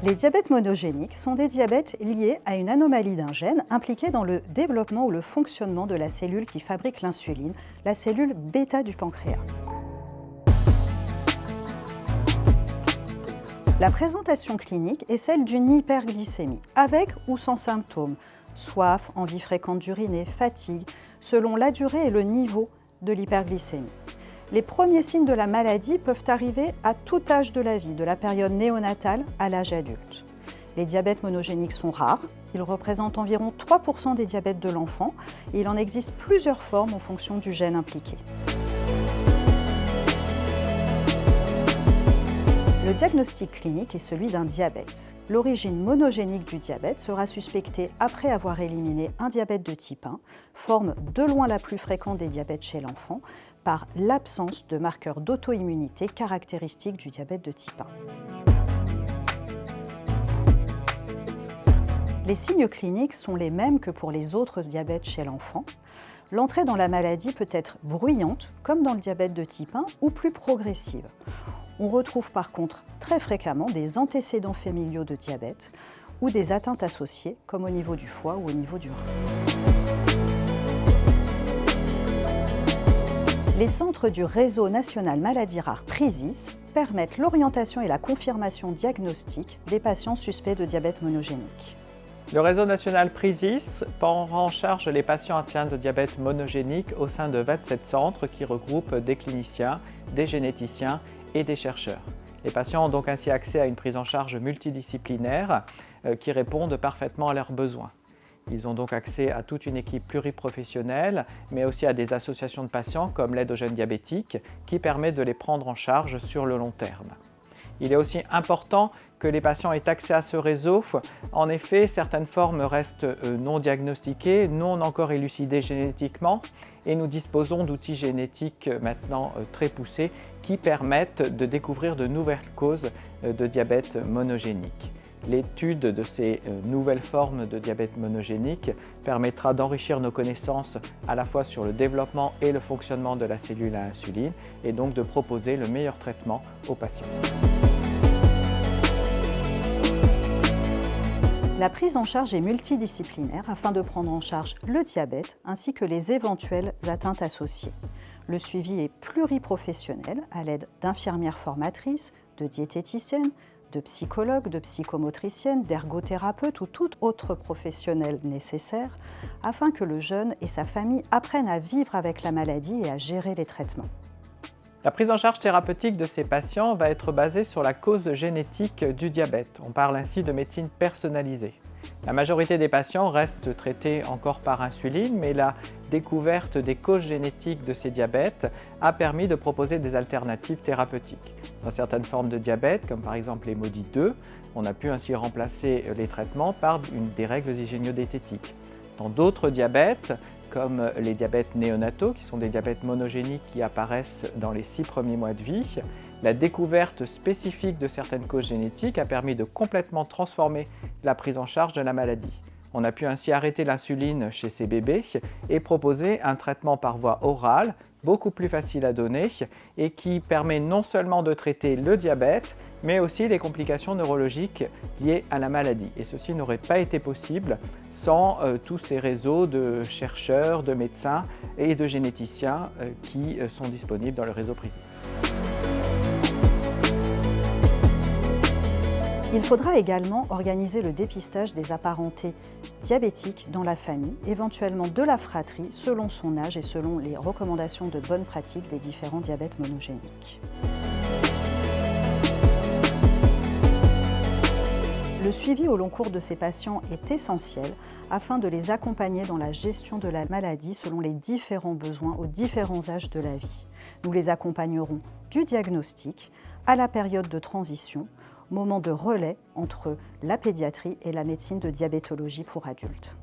Les diabètes monogéniques sont des diabètes liés à une anomalie d'un gène impliqué dans le développement ou le fonctionnement de la cellule qui fabrique l'insuline, la cellule bêta du pancréas. La présentation clinique est celle d'une hyperglycémie, avec ou sans symptômes, soif, envie fréquente d'uriner, fatigue, selon la durée et le niveau de l'hyperglycémie. Les premiers signes de la maladie peuvent arriver à tout âge de la vie, de la période néonatale à l'âge adulte. Les diabètes monogéniques sont rares, ils représentent environ 3% des diabètes de l'enfant et il en existe plusieurs formes en fonction du gène impliqué. Le diagnostic clinique est celui d'un diabète. L'origine monogénique du diabète sera suspectée après avoir éliminé un diabète de type 1, forme de loin la plus fréquente des diabètes chez l'enfant, par l'absence de marqueurs d'auto-immunité caractéristiques du diabète de type 1. Les signes cliniques sont les mêmes que pour les autres diabètes chez l'enfant. L'entrée dans la maladie peut être bruyante, comme dans le diabète de type 1, ou plus progressive. On retrouve par contre très fréquemment des antécédents familiaux de diabète ou des atteintes associées, comme au niveau du foie ou au niveau du rein. Les centres du Réseau national maladies rares PRISIS permettent l'orientation et la confirmation diagnostique des patients suspects de diabète monogénique. Le réseau national PRISIS prend en charge les patients atteints de diabète monogénique au sein de 27 centres qui regroupent des cliniciens, des généticiens et des chercheurs. Les patients ont donc ainsi accès à une prise en charge multidisciplinaire qui répondent parfaitement à leurs besoins. Ils ont donc accès à toute une équipe pluriprofessionnelle, mais aussi à des associations de patients comme l'aide aux jeunes diabétiques qui permet de les prendre en charge sur le long terme. Il est aussi important que les patients aient accès à ce réseau. En effet, certaines formes restent non diagnostiquées, non encore élucidées génétiquement, et nous disposons d'outils génétiques maintenant très poussés qui permettent de découvrir de nouvelles causes de diabète monogénique. L'étude de ces nouvelles formes de diabète monogénique permettra d'enrichir nos connaissances à la fois sur le développement et le fonctionnement de la cellule à insuline et donc de proposer le meilleur traitement aux patients. La prise en charge est multidisciplinaire afin de prendre en charge le diabète ainsi que les éventuelles atteintes associées. Le suivi est pluriprofessionnel à l'aide d'infirmières formatrices, de diététiciennes, de psychologues, de psychomotriciennes, d'ergothérapeutes ou tout autre professionnel nécessaire afin que le jeune et sa famille apprennent à vivre avec la maladie et à gérer les traitements. La prise en charge thérapeutique de ces patients va être basée sur la cause génétique du diabète. On parle ainsi de médecine personnalisée. La majorité des patients restent traités encore par insuline, mais la découverte des causes génétiques de ces diabètes a permis de proposer des alternatives thérapeutiques. Dans certaines formes de diabète, comme par exemple les MODY 2, on a pu ainsi remplacer les traitements par des règles hygiéno-diététiques. Dans d'autres diabètes, comme les diabètes néonataux, qui sont des diabètes monogéniques qui apparaissent dans les 6 premiers mois de vie, la découverte spécifique de certaines causes génétiques a permis de complètement transformer la prise en charge de la maladie. On a pu ainsi arrêter l'insuline chez ces bébés et proposer un traitement par voie orale, beaucoup plus facile à donner et qui permet non seulement de traiter le diabète, mais aussi les complications neurologiques liées à la maladie. Et ceci n'aurait pas été possible sans tous ces réseaux de chercheurs, de médecins et de généticiens qui sont disponibles dans le réseau PRISIS. Il faudra également organiser le dépistage des apparentés diabétiques dans la famille, éventuellement de la fratrie, selon son âge et selon les recommandations de bonne pratique des différents diabètes monogéniques. Le suivi au long cours de ces patients est essentiel afin de les accompagner dans la gestion de la maladie selon les différents besoins aux différents âges de la vie. Nous les accompagnerons du diagnostic à la période de transition, moment de relais entre la pédiatrie et la médecine de diabétologie pour adultes.